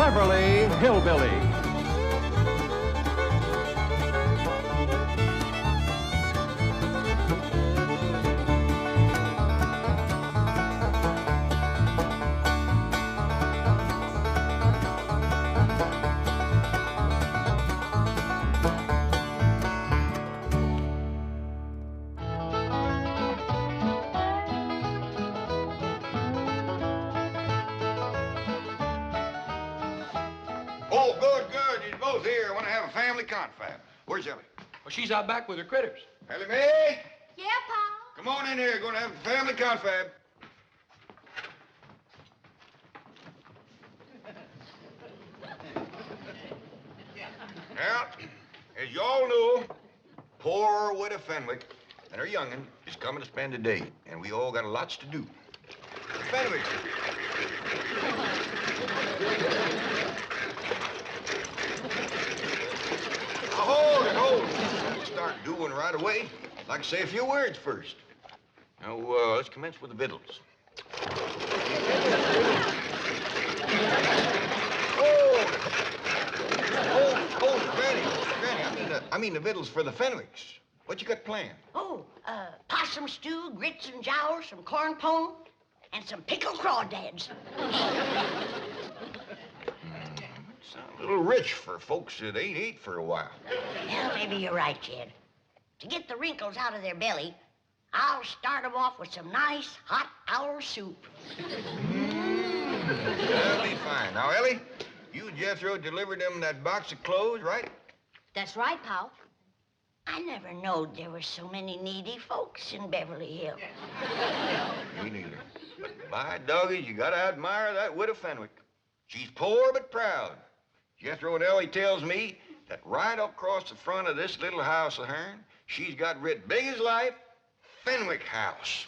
Beverly Hillbillies. Oh, good, good. You're both here. I want to have a family confab. Where's Elly? Well, she's out back with her critters. Elly Mae? Yeah, Pa? Come on in here. Going to have a family confab. Now, as you all know, poor widow Fenwick and her young'un is coming to spend the day, and we all got lots to do. Fenwick. Now, hold it, hold it. We'll start doing right away. I'd like to say a few words first. Now, let's commence with the victuals. Oh, Granny, I mean the victuals for the Fenwicks. What you got planned? Oh, possum stew, grits and jowers, some corn pone, and some pickled crawdads. Sound a little rich for folks that ain't ate for a while. Well, maybe you're right, Jed. To get the wrinkles out of their belly, I'll start them off with some nice hot owl soup. That'll be fine. Now, Elly, you and Jethro delivered them that box of clothes, right? That's right, Pal. I never knowed there were so many needy folks in Beverly Hills. Me neither. But by doggies, you gotta admire that widow Fenwick. She's poor but proud. Jethro and Elly tells me that right across the front of this little house of hern, she's got writ big as life, Fenwick House.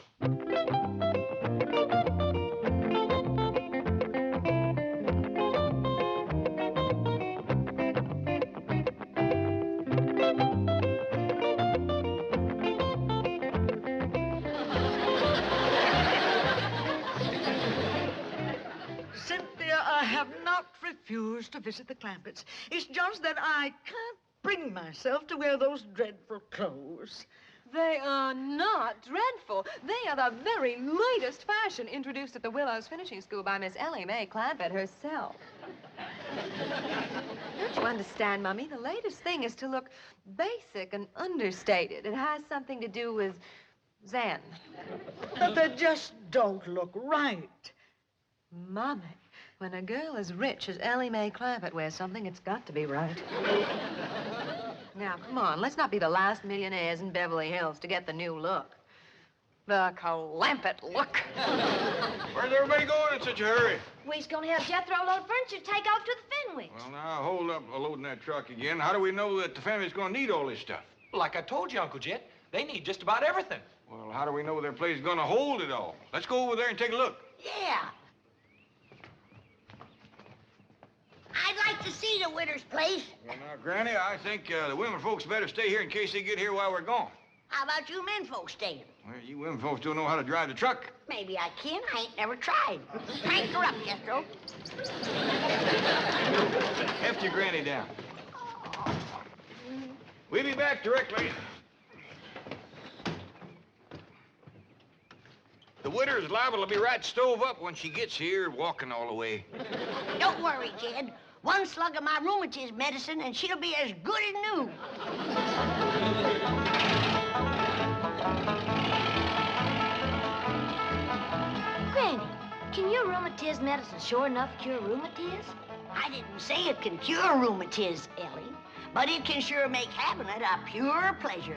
Cynthia, I have not refused to visit the Clampetts. It's just that I can't bring myself to wear those dreadful clothes. They are not dreadful. They are the very latest fashion introduced at the Willows Finishing School by Miss Elly Mae Clampett herself. Don't you understand, Mummy? The latest thing is to look basic and understated. It has something to do with Zen. But they just don't look right. Mummy, when a girl as rich as Elly Mae Clampett wears something, it's got to be right. Now, come on, let's not be the last millionaires in Beverly Hills to get the new look. The Clampett Look. Where's everybody going in such a hurry? We's gonna have Jethro load furniture to take off to the Fenwicks. Well, now, hold up loading that truck again. How do we know that the family's gonna need all this stuff? Like I told you, Uncle Jet, they need just about everything. Well, how do we know their place is gonna hold it all? Let's go over there and take a look. Yeah. I'd like to see the widow's place. Well, now, Granny, I think the women folks better stay here in case they get here while we're gone. How about you men folks staying? Well, you women folks don't know how to drive the truck. Maybe I can. I ain't never tried. Crank her up, Jethro. Heft your Granny down. We'll be back directly. The widow's liable to be right stove up when she gets here, walking all the way. Don't worry, Jed. One slug of my rheumatism medicine and she'll be as good as new. Granny, can your rheumatism medicine sure enough cure rheumatism? I didn't say it can cure rheumatism, Elly, but it can sure make having it a pure pleasure.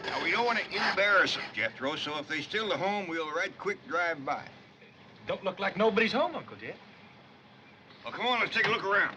Now, we don't want to embarrass them, Jethro, so if they still at home, we'll right quick drive by. Don't look like nobody's home, Uncle Jet. Well, come on, let's take a look around.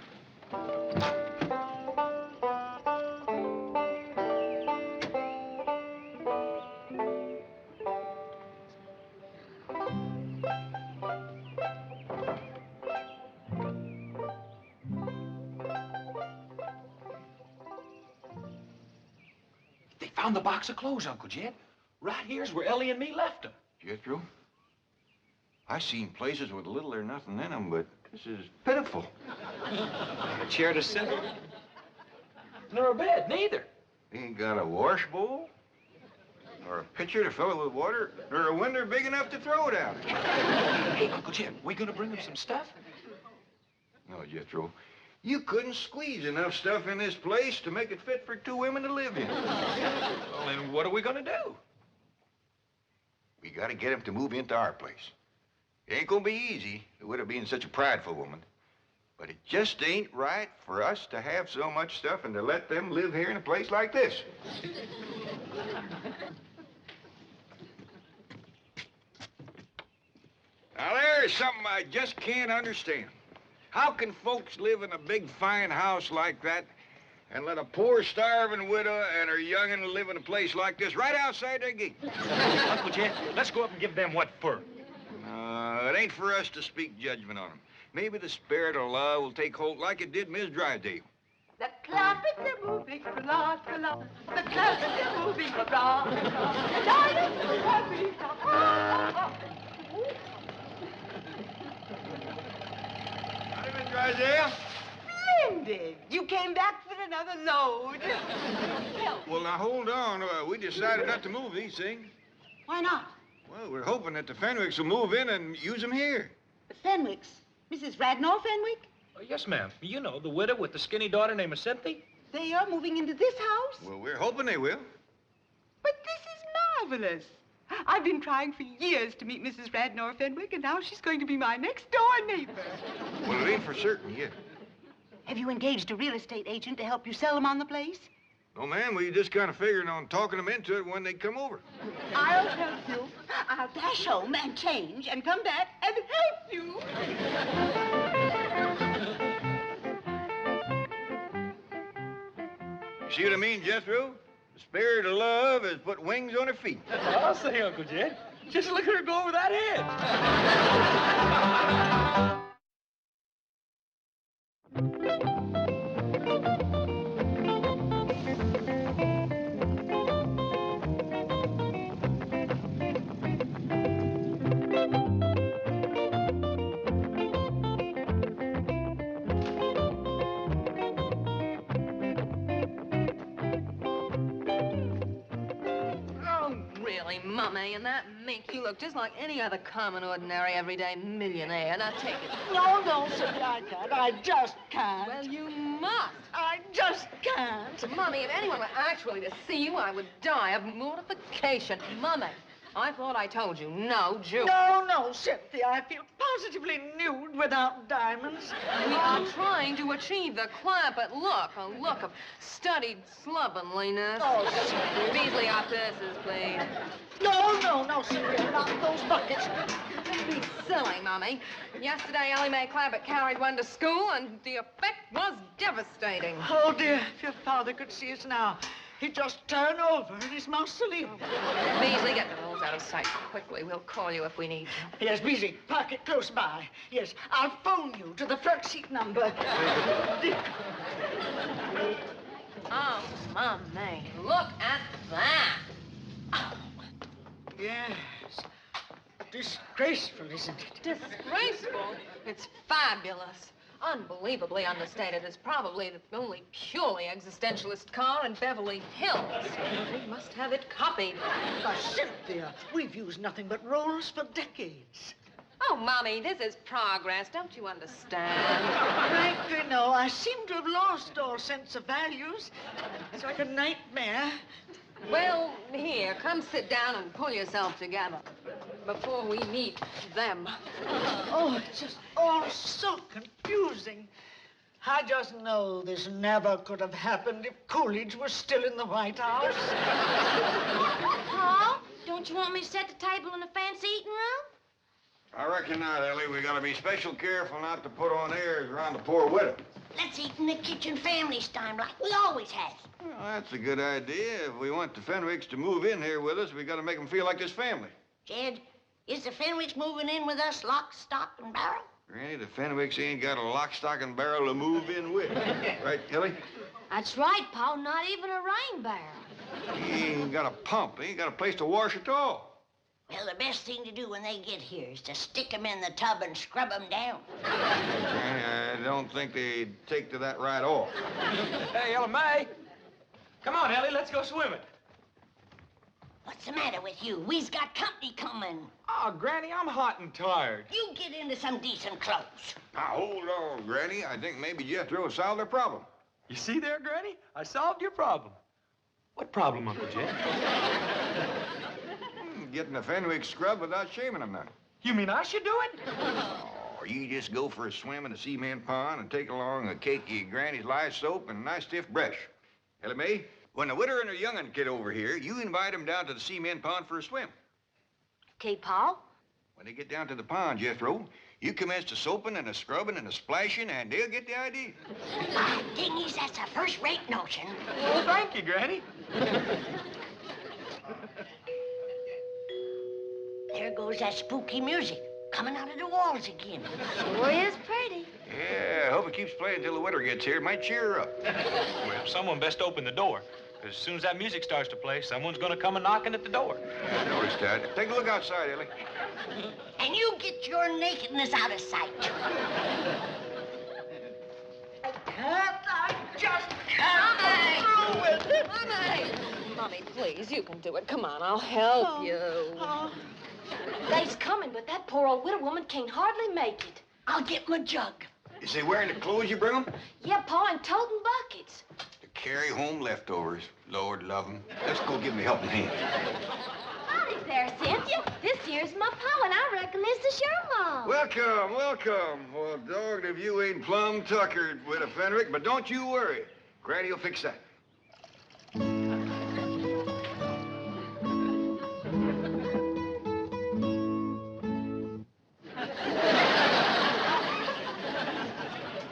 Found the box of clothes, Uncle Jed. Right here's where Elly and me left them. Jethro, I seen places with little or nothing in them, but this is pitiful. A chair to sit in. Nor a bed, neither. Ain't got a wash bowl, or a pitcher to fill it with water, or a window big enough to throw it out. Hey, Uncle Jed, we gonna bring them some stuff? No, Jethro, you couldn't squeeze enough stuff in this place to make it fit for 2 women to live in. Well, then what are we gonna do? We gotta get him to move into our place. It ain't gonna be easy, with her being such a prideful woman. But it just ain't right for us to have so much stuff and to let them live here in a place like this. Now, there's something I just can't understand. How can folks live in a big, fine house like that and let a poor, starving widow and her young'un live in a place like this right outside their gate? Uncle Jed, let's go up and give them what for. It ain't for us to speak judgment on them. Maybe the spirit of love will take hold like it did Miss Drysdale. The Clampetts are moving, la, la, la. The Clampetts are moving, la, la. Darling, happy, Howdy, Miss Drysdale. Splendid. You came back for another load. Well, now, hold on. We decided not to move these things. Why not? Well, we're hoping that the Fenwicks will move in and use them here. The Fenwicks. Mrs. Radnor Fenwick? Oh, yes, ma'am. You know, the widow with the skinny daughter named Cynthia. They are moving into this house? Well, we're hoping they will. But this is marvelous. I've been trying for years to meet Mrs. Radnor Fenwick, and now she's going to be my next-door neighbor. Well, it ain't for certain yet. Have you engaged a real estate agent to help you sell them on the place? No, ma'am, we just kind of figuring on talking them into it when they come over. I'll help you. I'll dash home and change and come back and help you. You see what I mean, Jethro? The spirit of love has put wings on her feet. I'll say, Uncle Jed. Just look at her go over that hedge. Mummy, and that make you look just like any other common, ordinary, everyday millionaire. Now take it. No, no, Cynthia, I can't. I just can't. Well, you must. I just can't. Mummy, if anyone were actually to see you, I would die of mortification. Mummy, I thought I told you, no jewelry. No, no, Cynthia, I feel positively nude without diamonds. We are trying to achieve the Clampett look, a look of studied slovenliness. Oh, Cynthia. Beasley, our purses, please. No, no, no, Cynthia, not those buckets. Don't be silly, Mummy. Yesterday, Elly Mae Clampett carried one to school, and the effect was devastating. Oh, dear, if your father could see us now, he'd just turn over in his mausoleum. Beasley, get the rolls out of sight quickly. We'll call you if we need you. Yes, Beasley, park it close by. Yes, I'll phone you to the front seat number. Oh, Mummy, look at that. Yes. Disgraceful, isn't it? Disgraceful? It's fabulous. Unbelievably understated. It's probably the only purely existentialist car in Beverly Hills. They must have it copied. Cynthia, we've used nothing but rolls for decades. Oh, Mommy, this is progress. Don't you understand? Frankly, no. I seem to have lost all sense of values. It's like a nightmare. Well, here, come sit down and pull yourself together before we meet them. Oh, it's just all so confusing. I just know this never could have happened if Coolidge was still in the White House. Pa, don't you want me to set the table in the fancy eating room? I reckon not, Elly. We gotta be special careful not to put on airs around the poor widow. Let's eat in the kitchen family style like we always have. Well, that's a good idea. If we want the Fenwicks to move in here with us, we gotta make them feel like this family. Jed, is the Fenwicks moving in with us lock, stock, and barrel? Granny, the Fenwicks ain't got a lock, stock, and barrel to move in with. Right, Elly? That's right, Pa, not even a rain barrel. He ain't got a pump. He ain't got a place to wash at all. Well, the best thing to do when they get here is to stick 'em in the tub and scrub 'em down. I don't think they'd take to that right off. Hey, Elly May. Come on, Elly, let's go swimming. What's the matter with you? We's got company coming. Oh, Granny, I'm hot and tired. You get into some decent clothes. Now, hold on, Granny. I think maybe Jethro solved their problem. You see there, Granny? I solved your problem. What problem, Uncle Jed? Getting the Fenwicks scrubbed without shaming them none. You mean I should do it? Oh, you just go for a swim in the cement pond and take along a cakey Granny's lye soap and a nice stiff brush. Elly May, when the widow and her young'un get over here, you invite them down to the cement pond for a swim. Okay, Pa? When they get down to the pond, Jethro, you commence the soaping and the scrubbing and the splashing, and they'll get the idea. Ah, dingies, that's a first-rate notion. Well, thank you, Granny. There goes that spooky music coming out of the walls again. Sure is pretty. Yeah, I hope it keeps playing until the widow gets here. It might cheer her up. Well, someone best open the door. Because as soon as that music starts to play, someone's going to come a knocking at the door. I noticed that. Take a look outside, Elly. And you get your nakedness out of sight. Mommy, please, you can do it. Come on, I'll help you. They's coming, but that poor old widow woman can't hardly make it. I'll get my jug. Is they wearing the clothes you bring them? Yeah, Pa, and toting buckets. To carry home leftovers. Lord love 'em. Let's go give 'em a helping hand. Howdy there, Cynthia. This here's my Pa, and I reckon this is your mom. Welcome, welcome. Well, dogged if you ain't plumb tuckered with a Fenwick, but don't you worry. Granny will fix that.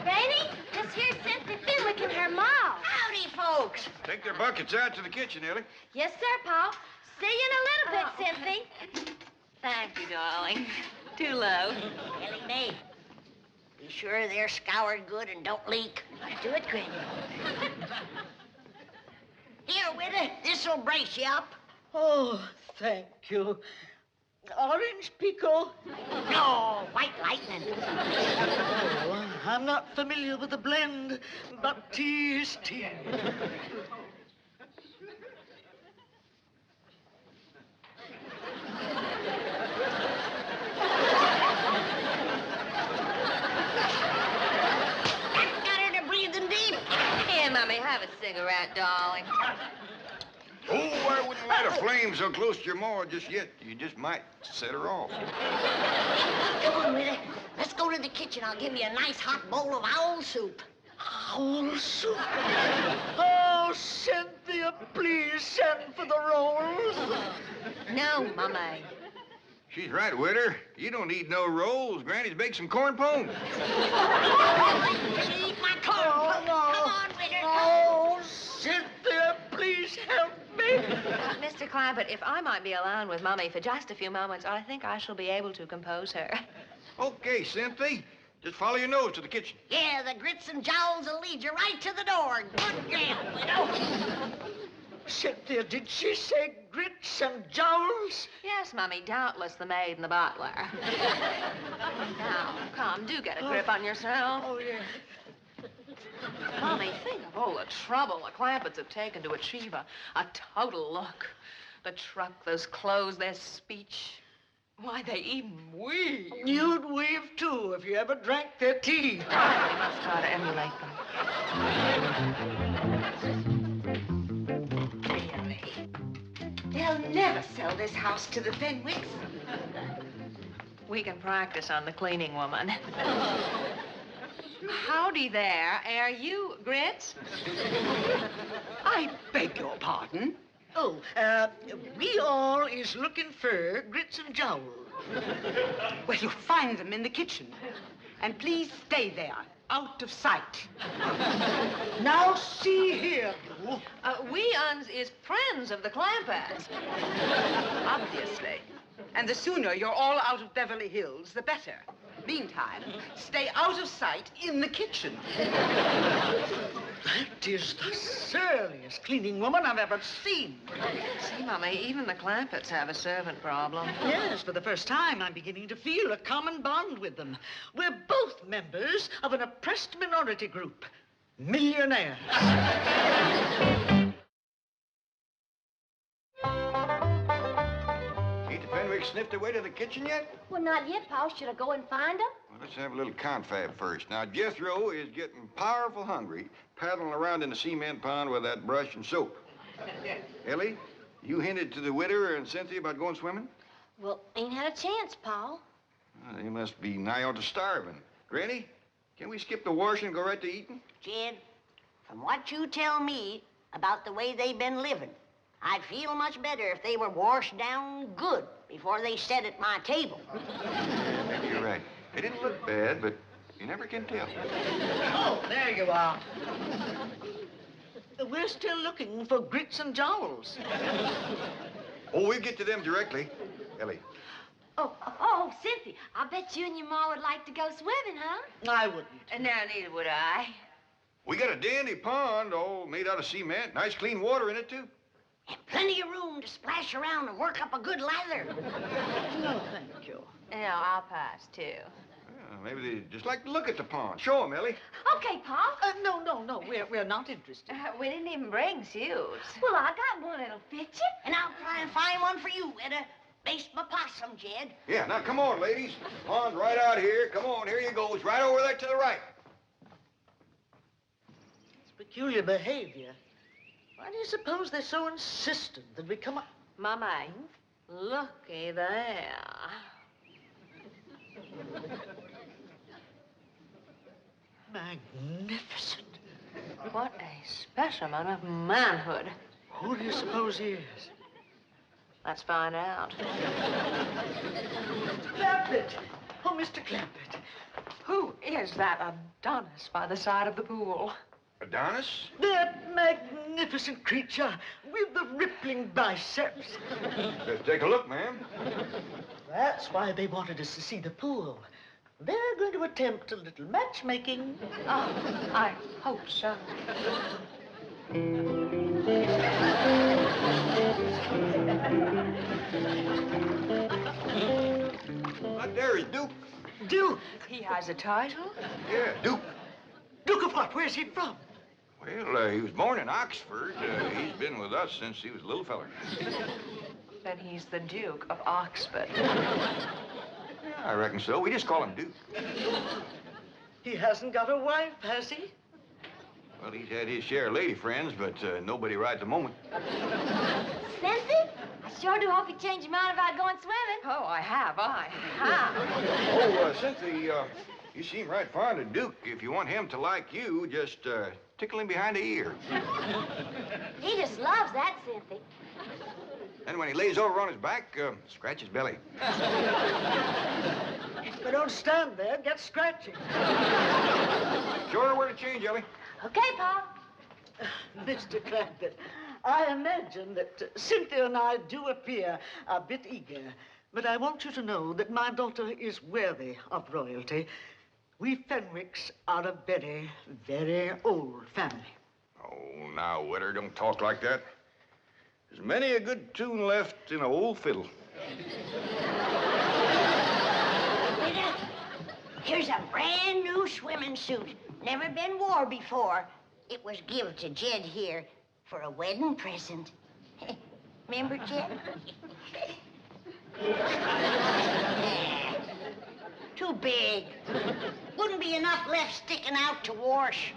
Granny, this here's Cynthia Fenwick and her mom. Howdy, folks. Take their buckets out to the kitchen, Elly. Yes, sir, Pa. See you in a little bit, Cynthia. Thank you, darling. Too low. Elly May, be sure they're scoured good and don't leak. Do it, Granny. Here, widow, this'll brace you up. Oh, thank you. Orange pickle? No, white lightning. Oh, I'm not familiar with the blend, but tea is tea. Got her to breathing deep. Here, Mommy, have a cigarette, darling. Oh, I wouldn't light a flame so close to your maw just yet. You just might set her off. Come on, widow. Let's go to the kitchen. I'll give you a nice hot bowl of owl soup. Owl soup. Oh, Cynthia, please send for the rolls. No, Mommy. She's right, widow. You don't need no rolls. Granny's baked some corn pone. Eat my corn. Come on, widow. Oh, Cynthia, please help me. Mr. Clampett, if I might be alone with Mommy for just a few moments, I think I shall be able to compose her. Okay, Cynthia. Just follow your nose to the kitchen. Yeah, the grits and jowls will lead you right to the door. Good gal, widow. Cynthia, did she say grits and jowls? Yes, Mommy, doubtless the maid and the butler. Now, come, do get a grip on yourself. Oh, yeah. Mommy, think of all the trouble the Clampetts have taken to achieve a total look. The truck, those clothes, their speech. Why, they even weave. You'd weave, too, if you ever drank their tea. We must try to emulate them. Really? They'll never sell this house to the Fenwicks. We can practice on the cleaning woman. Howdy there. Are you Grits? I beg your pardon. Oh, we all is looking for grits and jowls. Well, you'll find them in the kitchen. And please stay there, out of sight. Now, see here, you. We uns is friends of the Clampetts. Obviously. And the sooner you're all out of Beverly Hills, the better. Meantime, stay out of sight in the kitchen. That is the surliest cleaning woman I've ever seen. See, Mummy, even the Clampetts have a servant problem. Yes, for the first time, I'm beginning to feel a common bond with them. We're both members of an oppressed minority group. Millionaires. Ain't the Fenwicks sniffed their way to the kitchen yet? Well, not yet, Pa. Should I go and find them? Well, let's have a little confab first. Now, Jethro is getting powerful hungry, paddling around in the cement pond with that brush and soap. Elly, you hinted to the widower and Cynthia about going swimming? Well, ain't had a chance, Pa. Well, they must be nigh on to starving. Granny, can we skip the washing and go right to eating? Jed, from what you tell me about the way they've been living, I'd feel much better if they were washed down good before they sat at my table. Maybe you're right. They didn't look bad, but you never can tell. Oh, there you are. We're still looking for grits and jowls. Oh, we'll get to them directly. Elly. Oh, Cynthia, I bet you and your ma would like to go swimming, huh? I wouldn't. And now neither would I. We got a dandy pond all made out of cement. Nice clean water in it, too. And plenty of room to splash around and work up a good lather. No, thank you. No, I'll pass, too. Maybe they just like to look at the pond. Show them, Elly. Okay, Pa. No, we're not interested. We didn't even bring suits. Well, I got one that'll fit you. And I'll try and find one for you, Etta. Based my possum, Jed. Yeah, now come on, ladies. Pond's right out here. Come on, here you go. It's right over there to the right. It's peculiar behavior. Why do you suppose they're so insistent that we come up? Mummy, looky there. Magnificent. What a specimen of manhood. Who do you suppose he is? Let's find out. Clampett! Oh, Mr. Clampett. Who is that Adonis by the side of the pool? Adonis? That magnificent creature with the rippling biceps. Let's take a look, ma'am. That's why they wanted us to see the pool. They're going to attempt a little matchmaking. Oh, I hope so. Right there is Duke. Duke? He has a title? Yeah, Duke. Duke of what? Where's he from? Well, he was born in Oxford. He's been with us since he was a little feller. Then he's the Duke of Oxford. Yeah, I reckon so. We just call him Duke. He hasn't got a wife, has he? Well, he's had his share of lady friends, but nobody right at the moment. Cynthia, I sure do hope you change your mind about going swimming. Oh, I have. Oh, Cynthia, you seem right fond of Duke. If you want him to like you, just tickle him behind the ear. He just loves that, Cynthia. Then when he lays over on his back, scratch his belly. But don't stand there. Get scratching. Show her where to change, Elly. Okay, Pa. Mr. Clampett, I imagine that Cynthia and I do appear a bit eager, but I want you to know that my daughter is worthy of royalty. We Fenwicks are a very, very old family. Oh, now, Witter, don't talk like that. There's many a good tune left in an old fiddle. Etta, here's a brand new swimming suit. Never been wore before. It was give to Jed here for a wedding present. Remember, Jed? Too big. Wouldn't be enough left sticking out to wash.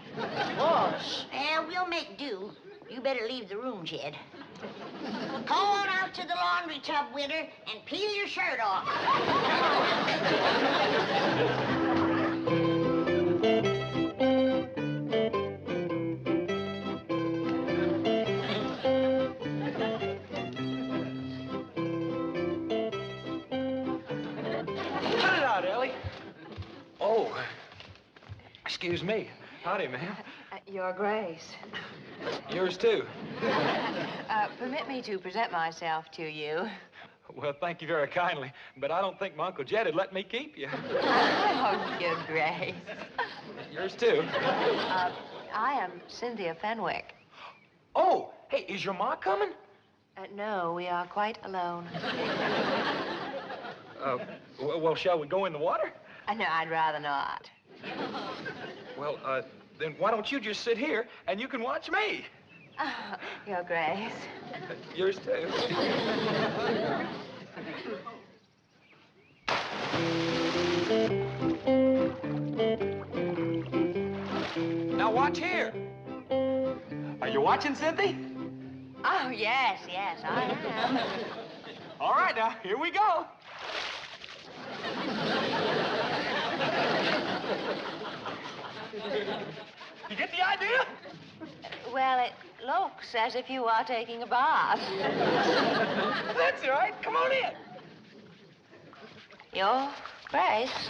Wash? We'll make do. You better leave the room, Jed. Go on out to the laundry tub, Witter, and peel your shirt off. Cut it out, Elly. Oh, excuse me. Howdy, ma'am. Your Grace. Yours, too. Permit me to present myself to you. Well, thank you very kindly, but I don't think my Uncle Jed would let me keep you. Oh, Your Grace. Yours, too. I am Cynthia Fenwick. Oh, hey, is your ma coming? No, we are quite alone. Well, shall we go in the water? No, I'd rather not. Well, then why don't you just sit here and you can watch me? Oh, Your Grace. Yours too. Now watch here. Are you watching, Cynthia? Oh, yes, I am. All right, now, here we go. You get the idea? Well, it looks as if you are taking a bath. That's all right. Come on in. Your Grace.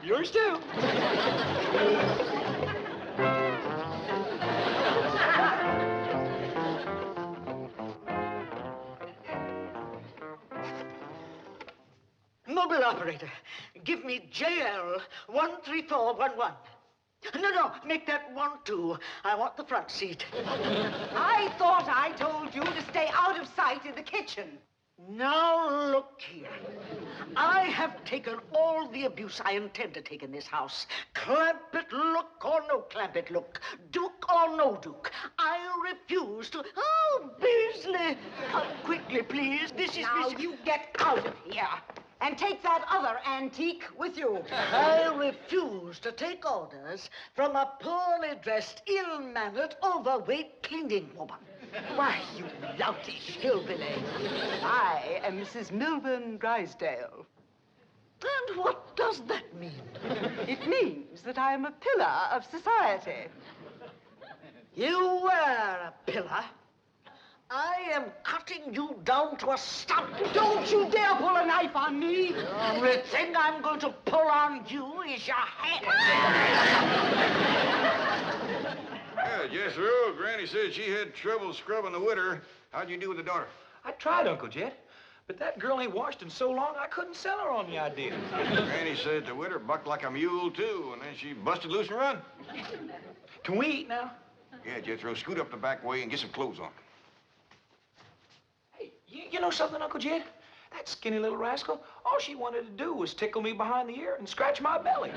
Yours too. Mobile operator, give me JL 13411. No, make that 12. I want the front seat. I thought I told you to stay out of sight in the kitchen. Now, look here. I have taken all the abuse I intend to take in this house. Clampett Look or no Clampett Look. Duke or no Duke. I refuse to... Oh, Beasley! Come quickly, please. This is... Now, you get out of here. And take that other antique with you. I refuse to take orders from a poorly dressed, ill-mannered, overweight cleaning woman. Why, you loutish hillbilly. I am Mrs. Milburn Drysdale. And what does that mean? It means that I am a pillar of society. You were a pillar. I am cutting you down to a stump. Don't you dare pull a knife on me. The only thing I'm going to pull on you is your head. Yeah, Jethro, Granny said she had trouble scrubbing the witter. How'd you do with the daughter? I tried, Uncle Jed, but that girl ain't washed in so long I couldn't sell her on the idea. Granny said the witter bucked like a mule, too, and then she busted loose and run. Can we eat now? Yeah, Jethro, scoot up the back way and get some clothes on. Hey, you know something, Uncle Jed? That skinny little rascal, all she wanted to do was tickle me behind the ear and scratch my belly.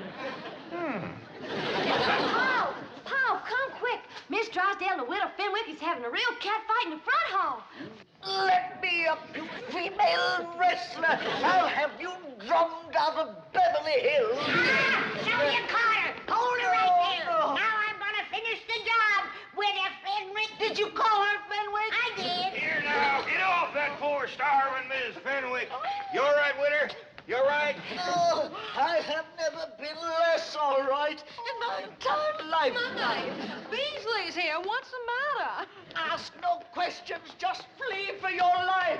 Paul, come quick. Miss Drysdale and the widow Fenwick is having a real cat fight in the front hall. Let me up, you female wrestler. I'll have you drummed out of Beverly Hills. Sylvia Carter, hold her right there. Now I'm gonna finish the job. Widow Fenwick. Did you call her Fenwick? I did. Here now, get off that poor starving Miss Fenwick. You all right, witter? You all right? Oh, I have never been less all right in my entire lifetime. Beasley's here. What's the matter? Ask no questions, just flee for your life.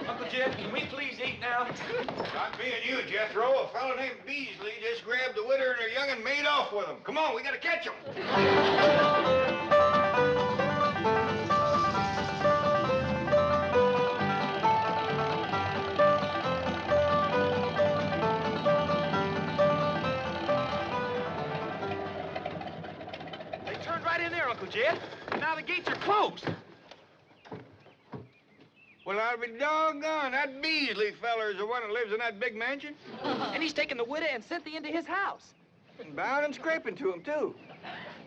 Uncle Jed, can we please eat now? Not being you, Jethro. A fellow named Beasley just grabbed the witter and her young and made off with them. Come on, we gotta catch them. They turned right in there, Uncle Jed. And now the gates are closed. Well, I'll be doggone. That Beasley feller is the one that lives in that big mansion. And he's taking the widow and Cynthia into his house. And bowing and scraping to him, too.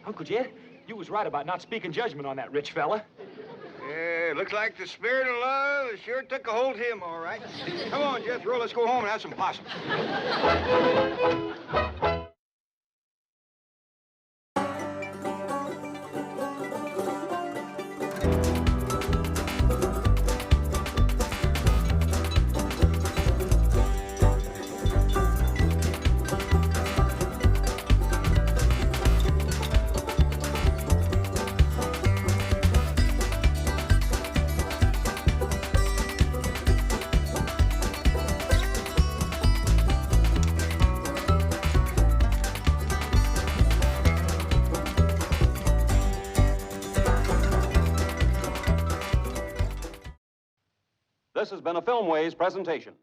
Uncle Jed, you was right about not speaking judgment on that rich fella. Yeah, looks like the spirit of love sure took a hold of him, all right. Come on, Jethro, let's go home and have some possum. This has been a Filmways presentation.